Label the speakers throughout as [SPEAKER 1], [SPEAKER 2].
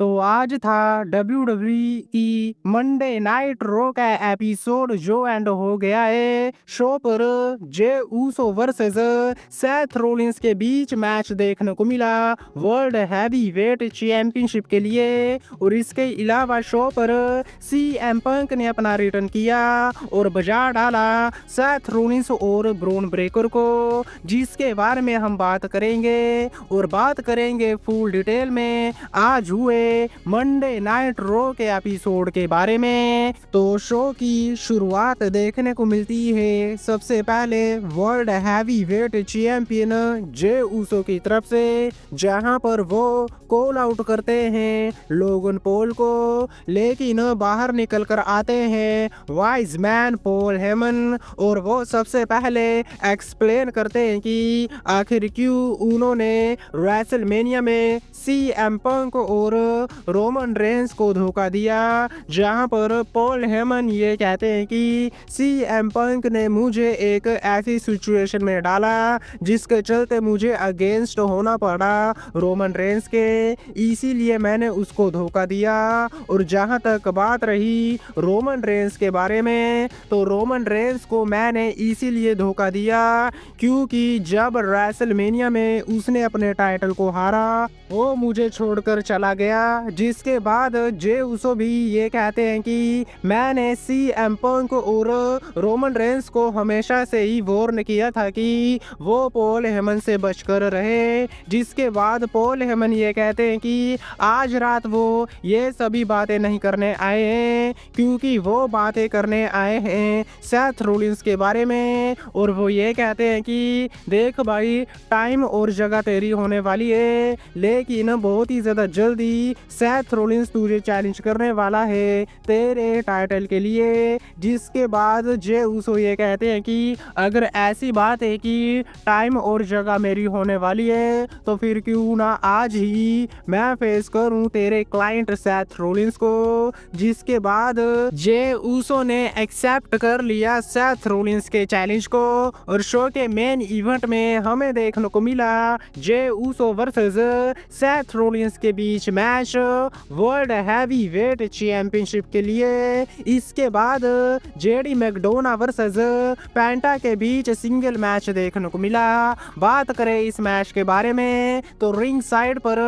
[SPEAKER 1] तो आज था WWE मंडे नाइट रो का एपिसोड जो एंड हो गया है। शो पर जे ऊसो वर्सेस सेथ रोलिंस के बीच मैच देखने को मिला वर्ल्ड हैवी वेट चैंपियनशिप के लिए। और इसके अलावा शो पर CM पंक ने अपना रिटर्न किया और बजा डाला सेथ रोलिंस और ब्रोन ब्रेकर को, जिसके बारे में हम बात करेंगे और बात करेंगे फुल डिटेल में आज हुए मंडे नाइट रो के एपिसोड के बारे में। तो शो की शुरुआत देखने को मिलती है सबसे पहले world heavy wait champion Jey Uso की तरफ से, जहां पर वो कॉल आउट करते हैं लोगन पॉल को, लेकिन बाहर निकल कर आते हैं वाइज मैन पॉल हेमन और वो सबसे पहले एक्सप्लेन करते हैं कि आखिर क्यों उन्होंने रेसलमेनिया में CM पंक और रोमन रेंस को धोखा दिया। जहां पर पॉल हेमन ये कहते हैं कि CM पंक ने मुझे एक ऐसी सिचुएशन में डाला जिसके चलते मुझे अगेंस्ट होना पड़ा रोमन रेंस के, इसीलिए मैंने उसको धोखा दिया। और जहां तक बात रही रोमन रेंस के बारे में, तो रोमन रेंस को मैंने इसीलिए धोखा दिया क्योंकि जब रेसलमेनिया में उसने अपने टाइटल को हारा वो मुझे छोड़कर चला गया। जिसके बाद जे ऊसो भी ये कहते हैं कि मैंने CM पंक और रोमन रेंस को हमेशा से ही वार्न किया था कि वो पॉल हेमन से बचकर रहे। जिसके बाद पॉल हेमन ये कहते हैं कि आज रात वो ये सभी बातें नहीं करने आए हैं क्योंकि वो बातें करने आए हैं सेथ रोलिंस के बारे में। और वो ये कहते हैं कि देख भाई, टाइम और जगह तेरी होने वाली है, लेकिन बहुत ही ज़्यादा जल्दी सेथ रोलिंस तुझे चैलेंज करने वाला है तेरे टाइटल के लिए। जिसके बाद जे ऊसो ये कहते हैं कि अगर ऐसी बात है कि टाइम और जगह मेरी होने वाली है तो फिर क्यों ना आज ही मैं फेस करूं तेरे क्लाइंट सेथ रोलिंस को। जिसके बाद जे ऊसो ने एक्सेप्ट कर लिया सेथ रोलिंस के चैलेंज को और शो के मेन इवेंट में हमें देखने को मिला Jey Uso versus Seth Rollins के बीच match world heavy weight championship के लिए। इसके बाद जेडी मैकडोना वर्सेस पेंटा के बीच सिंगल मैच देखने को मिला। बात करें इस मैच के बारे में तो रिंग साइड पर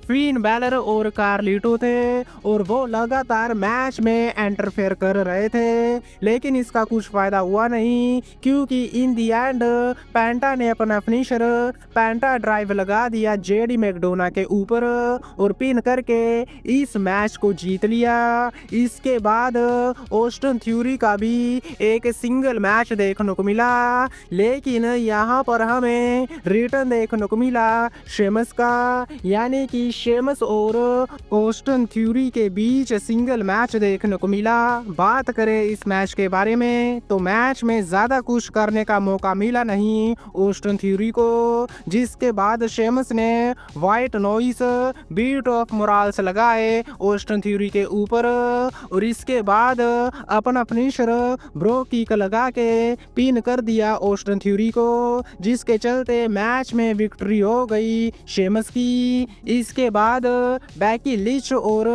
[SPEAKER 1] फिन बैलर और कार्लिटो थे और वो लगातार मैच में इंटरफेयर कर रहे थे, लेकिन इसका कुछ फायदा हुआ नहीं क्योंकि इन दी एंड पेंटा ने अपना फिनिशर पेंटा ड्राइव लगा दिया जेडी मैकडोना के ऊपर और पिन करके इस मैच को जीत लिया। इसके बाद ऑस्टिन थ्यूरी का भी एक सिंगल मैच देखने को मिला, लेकिन यहाँ पर हमें रिटर्न देखने को मिला शेमस का, यानी कि शेमस और ऑस्टिन थ्यूरी के बीच सिंगल मैच देखने को मिला। बात करें इस मैच के बारे में तो मैच में ज़्यादा कुछ करने का मौका मिला नहीं ऑस्टिन थ्यूरी को। जिसके बाद शेमस ने white noise beat of morals लगाए ऑस्टिन थ्यूरी के ऊपर और इसके बाद अपना फिनिशर ब्रो किक लगा के पिन कर दिया ऑस्टिन थ्यूरी को, जिसके चलते मैच में विक्ट्री हो गई शेमस की। इसके बाद बैकी लिंच और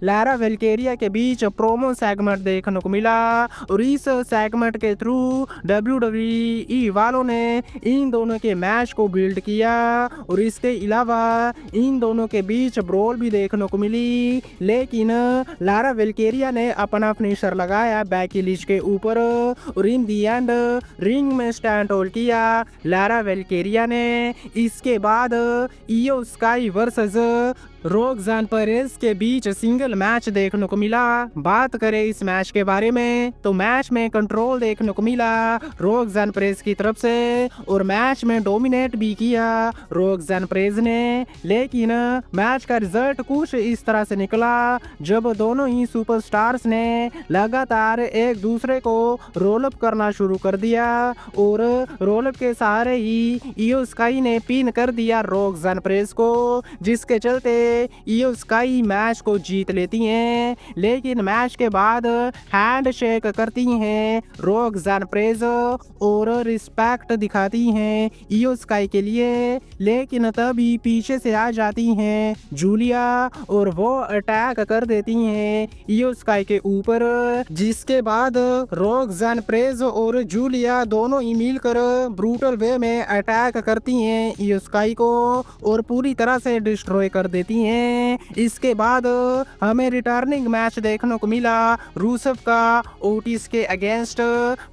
[SPEAKER 1] लारा वेल्केरिया के बीच प्रोमो सेगमेंट देखने को मिला और इस सेगमेंट के थ्रू WWE वालों ने इन दोनों के मैच को बिल्ड किया और इसके अलावा इन दोनों के बीच ब्रोल भी देखने को मिली, लेकिन लारा वेल्केरिया ने अपना फिनिशर लगाया बैकी लिंच के ऊपर और इन दी एंड रिंग में स्टैंड होल्ड किया लारा वेल्केरिया ने। इसके बाद इयो स्काई वर्सेस रोक्सान पेरेज के बीच सिंगल मैच देखने को मिला। बात करें इस मैच के बारे में तो मैच में कंट्रोल देखने को मिला रोक्सान पेरेज की तरफ से और मैच में डोमिनेट भी किया रोक्सान पेरेज ने, लेकिन मैच का रिजल्ट कुछ इस तरह से निकला जब दोनों ही सुपरस्टार्स ने लगातार एक दूसरे को रोल अप करना शुरू कर दिया और रोल अप के सहारे ही इयो स्काई ने पिन कर दिया रोक्सान पेरेज को, जिसके चलते इयो स्काई मैच को जीत लेती हैं। लेकिन मैच के बाद हैंड शेक करती हैं, रोक्साना पेरेज और रिस्पेक्ट दिखाती हैं इयो स्काई के लिए। लेकिन तभी पीछे से आ जाती हैं जूलिया और वो अटैक कर देती हैं इयो स्काई के ऊपर, जिसके बाद रोक्साना पेरेज और जूलिया दोनों ही मिलकर ब्रूटल वे में अटैक करती हैं इयो स्काई को और पूरी तरह से डिस्ट्रॉय कर देती हैं। इसके बाद हमें रिटर्निंग मैच देखने को मिला रूसेव का ओटिस के अगेंस्ट।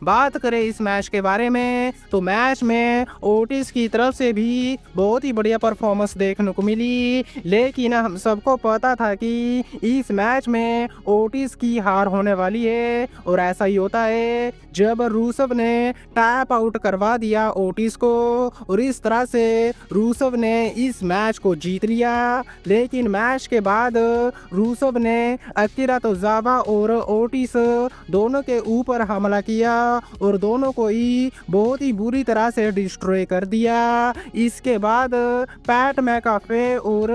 [SPEAKER 1] बात करें इस मैच के बारे में तो मैच में ओटिस की तरफ से भी बहुत ही बढ़िया परफॉर्मेंस देखने को मिली, लेकिन हम सबको पता था कि इस मैच में ओटिस की हार होने वाली है। और ऐसा ही होता है जब रूसेव ने टैप आउट करवा दिया ओटिस को और इस तरह से रूसेव ने इस मैच को जीत लिया। लेकिन मैच के बाद रूसेव ने अकीरा तोजावा और ओटिस दोनों के ऊपर हमला किया और दोनों को ही बहुत ही बुरी तरह से डिस्ट्रॉय कर दिया। इसके बाद पैट मैकाफे और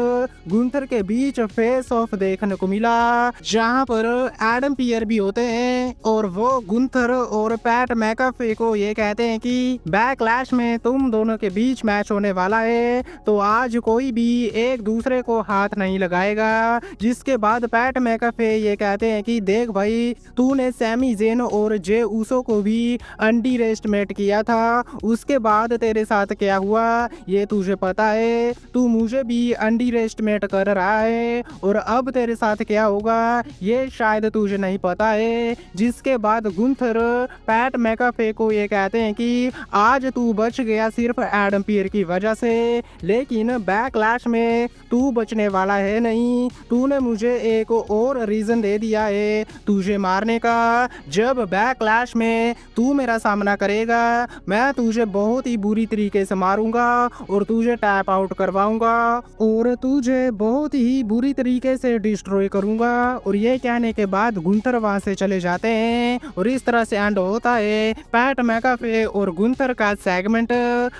[SPEAKER 1] गुंथर के बीच फेस ऑफ देखने को मिला, जहां पर एडम पियर भी होते हैं और वो गुंथर और पैट मैकाफे को ये कहते हैं कि बैकलैश में तुम दोनों के बीच मैच होने वाला है, तो आज कोई भी एक दूसरे को हाथ नहीं लगाएगा। जिसके बाद पैट मैकाफे ये कहते हैं कि देख भाई, तूने सैमी ज़ेन और जे ऊसो को भी अंडरएस्टिमेट किया था, उसके बाद तेरे साथ क्या हुआ ये तुझे पता है, तू मुझे भी अंडरएस्टिमेट कर रहा है और अब तेरे साथ क्या होगा ये शायद तुझे नहीं पता है। जिसके बाद गुंथर पैट मैकाफे को ये कहते हैं कि आज तू बच गया सिर्फ एडम पियर की वजह से, लेकिन बैकलैश में तू बचने वाला है नहीं, तूने मुझे एक और रीजन दे दिया है तुझे मारने का। जब बैकलैश में तू मेरा सामना करेगा मैं तुझे बहुत ही बुरी तरीके से मारूंगा और तुझे टैप आउट करवाऊंगा और तुझे बहुत ही बुरी तरीके से डिस्ट्रॉय करूंगा। और ये कहने के बाद गुंथर वहां से चले जाते हैं और इस तरह से एंड होता है पैट मैकाफे और गुंथर का सेगमेंट।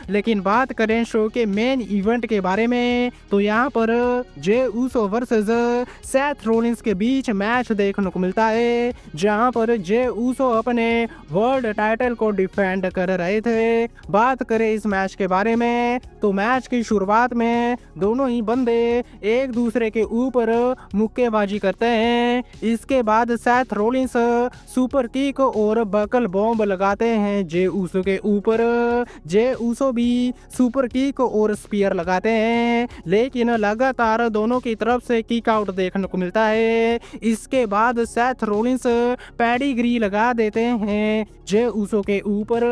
[SPEAKER 1] लेकिन बात करें शो के मेन इवेंट के बारे में तो यहाँ पर जे ऊसो वर्सेस सेथ रोलिंस के बीच मैच देखने को मिलता है, जहाँ पर जे ऊसो अपने वर्ल्ड टाइटल को डिफेंड कर रहे थे। बात करें इस मैच के बारे में तो मैच की शुरुआत में दोनों ही बंदे एक दूसरे के ऊपर मुक्केबाजी करते हैं। इसके बाद सेथ रोलिंस सुपर किक और बकल बॉम्ब लगाते हैं जे ऊसो के ऊपर। जे ऊसो भी सुपर किक और स्पीयर लगाते हैं, लेकिन लगातार दोनों की तरफ से किक आउट देखने को मिलता है। इसके बाद सेथ रोलिंस पेडिग्री लगा देते हैं जे ऊसो के ऊपर,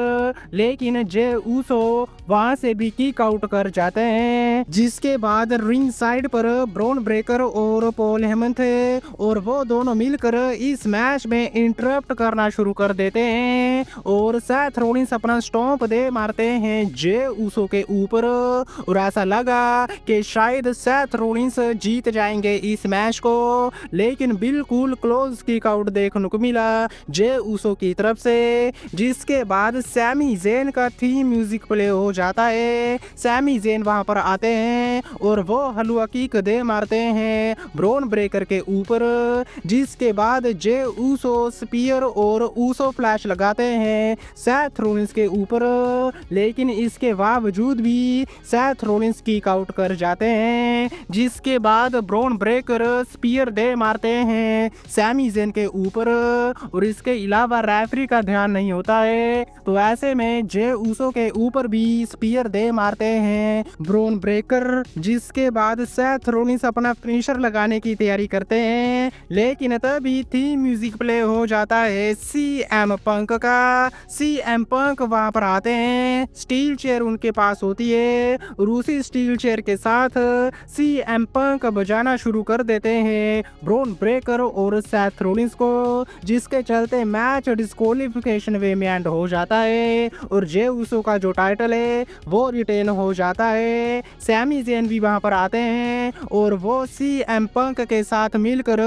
[SPEAKER 1] लेकिन जे ऊसो वहां से भी किक आउट कर जाते हैं। जिसके बाद रिंग साइड पर ब्रॉन ब्रेकर और पॉल हेमन थे और वो दोनों मिलकर इस मैच में इंटरप्ट करना शुरू कर देते हैं और सेथ रोलिंस अपना स्टॉम्प दे मारते हैं जे ऊसो के ऊपर और ऐसा लगा कि शायद सेथ रोलिंस जीत जाएंगे इस मैच को, लेकिन बिल्कुल क्लोज किक आउट देखने को मिला जे ऊसो की तरफ से। जिसके बाद सैमी ज़ेन का थीम म्यूजिक प्ले हो जाता है। सैमी ज़ेन वहां पर आते हैं और वो हलवा किक दे मारते हैं ब्रॉन ब्रेकर के ऊपर। जिसके बाद जे ऊसो स्पीयर और ऊसो फ्लैश लगाते हैं सेथ रोलिंस के ऊपर, लेकिन इसके बावजूद भी सेथ रोलिंस किक आउट कर जाते हैं। जिसके बाद ब्रॉन ब्रेकर स्पीयर दे मारते हैं सैमी ज़ेन के ऊपर और इसके अलावा रेफरी का ध्यान नहीं होता है, तो ऐसे में जे ऊसो के ऊपर भी स्पीयर दे मारते हैं ब्रॉन ब्रेकर। जिसके बाद सेथ रोलिंस अपना फिनिशर लगाने की तैयारी करते हैं, लेकिन तभी थीम म्यूजिक प्ले हो जाता है सीएम पंक का। सीएम पंक वहां पर आते हैं, स्टील चेयर उनके पास होती है और उसी स्टील चेयर के साथ सीएम पंक बजाना शुरू कर देते हैं ब्रॉन ब्रेकर और सेथ रोलिंस को, जिसके चलते मैच डिस्क्वालिफिकेशन वे में एंड हो जाता है और जे ऊसो का जो टाइटल है वो रिटेन हो जाता है। सैमी ज़ेन भी वहां पर आते हैं और वो सीएम पंक के साथ मिलकर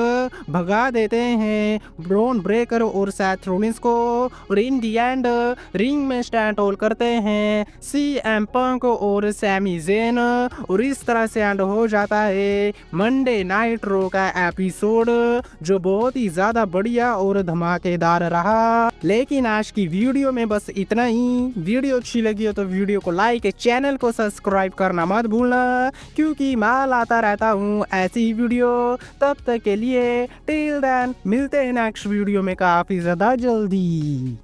[SPEAKER 1] भगा देते हैं ब्रॉन ब्रेकर और सेथ रोलिंस को और इन दी एंड रिंग में स्टैंड होल्ड करते हैं सीएम पंक और सैमी ज़ेन और इस तरह से एंड हो जाता होता है मंडे नाइट रो का एपिसोड, जो बहुत ही ज्यादा बढ़िया और धमाकेदार रहा। लेकिन आज की वीडियो में बस इतना ही। वीडियो अच्छी लगी हो तो वीडियो को लाइक, चैनल को सब्सक्राइब करना मत भूलना, क्योंकि मैं लाता रहता हूँ ऐसी वीडियो। तब तक के लिए टिल देन मिलते हैं नेक्स्ट वीडियो में काफी ज्यादा जल्दी।